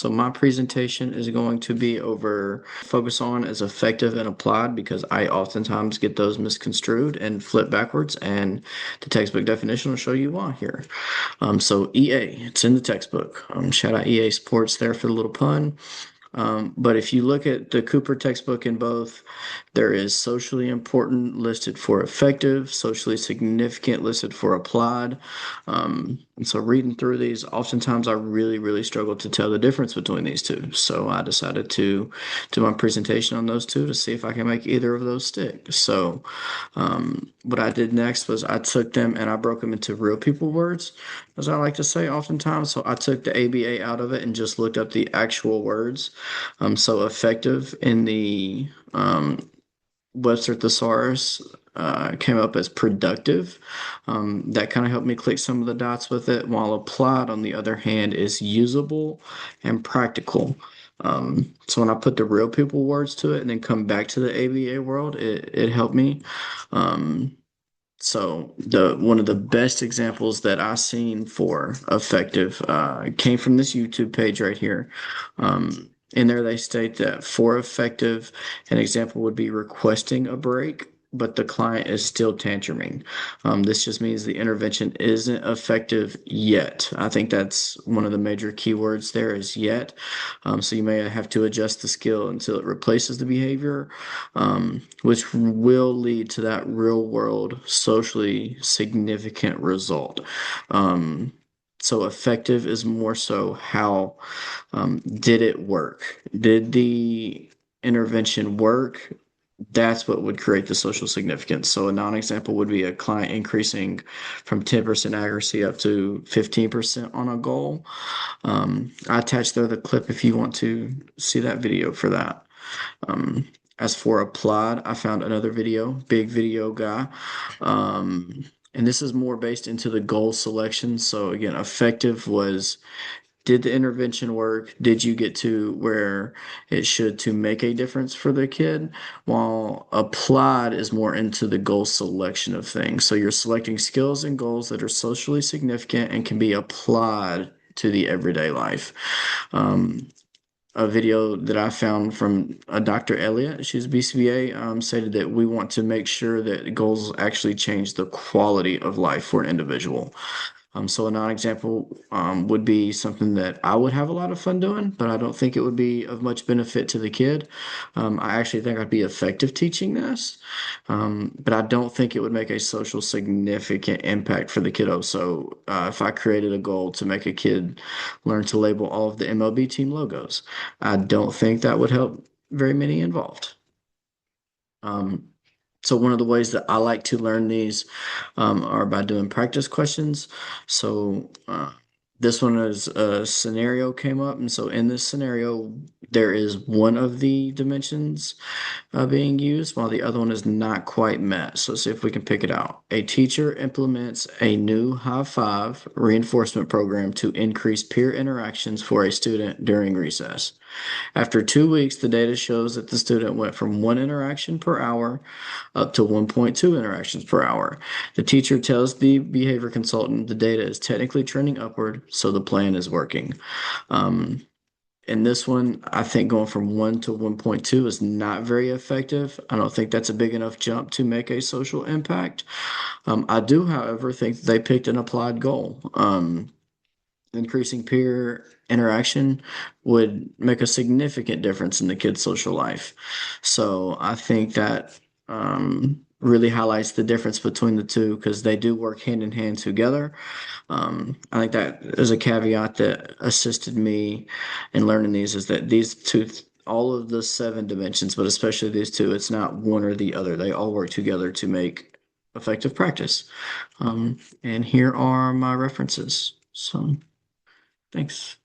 So my presentation is going to be over focus on as effective and applied because I oftentimes get those misconstrued and flip backwards, and the textbook definition will show you why here. So EA, it's in the textbook. Shout out EA Sports there for the little pun. But if you look at the Cooper textbook in both, there is socially important listed for effective, socially significant listed for applied. And so reading through these, oftentimes I really, really struggle to tell the difference between these two. So I decided to do my presentation on those two to see if I can make either of those stick. So what I did next was I took them and I broke them into real people words, as I like to say oftentimes. So I took the ABA out of it and just looked up the actual words. So effective in the Webster Thesaurus came up as productive. That kind of helped me click some of the dots with it, while applied, on the other hand, is usable and practical. So when I put the real people words to it and then come back to the ABA world, it helped me. So the one of the best examples that I seen for effective came from this YouTube page right here. In there, they state that for effective, an example would be requesting a break, but the client is still tantruming. This just means the intervention isn't effective yet. I think that's one of the major keywords there is yet. So you may have to adjust the skill until it replaces the behavior, which will lead to that real world, socially significant result. So effective is more so how did it work? Did the intervention work? That's what would create the social significance. So a non-example would be a client increasing from 10% accuracy up to 15% on a goal. I attached there the clip if you want to see that video for that. As for applied, I found another video, big video guy. And this is more based into the goal selection. So again, effective was, did the intervention work? Did you get to where it should to make a difference for the kid? While applied is more into the goal selection of things. So you're selecting skills and goals that are socially significant and can be applied to the everyday life. A video that I found from Dr. Elliott, she's BCBA, stated that we want to make sure that goals actually change the quality of life for an individual. So a non-example would be something that I would have a lot of fun doing, but I don't think it would be of much benefit to the kid. I actually think I'd be effective teaching this, but I don't think it would make a social significant impact for the kiddo. So if I created a goal to make a kid learn to label all of the MLB team logos, I don't think that would help very many involved. Um, so one of the ways that I like to learn these are by doing practice questions. So this one is a scenario came up, and so in this scenario, there is one of the dimensions being used, while the other one is not quite met. So see if we can pick it out. A teacher implements a new high five reinforcement program to increase peer interactions for a student during recess. After 2 weeks, the data shows that the student went from 1 interaction per hour up to 1.2 interactions per hour. The teacher tells the behavior consultant the data is technically trending upward, so the plan is working. In this one, I think going from 1 to 1.2 is not very effective. I don't think that's a big enough jump to make a social impact. I do, however, think they picked an applied goal. Increasing peer interaction would make a significant difference in the kid's social life. So I think that really highlights the difference between the two because they do work hand in hand together. I think that is a caveat that assisted me in learning these is that these two, all of the 7 dimensions, but especially these two, it's not one or the other. They all work together to make effective practice. And here are my references. So thanks.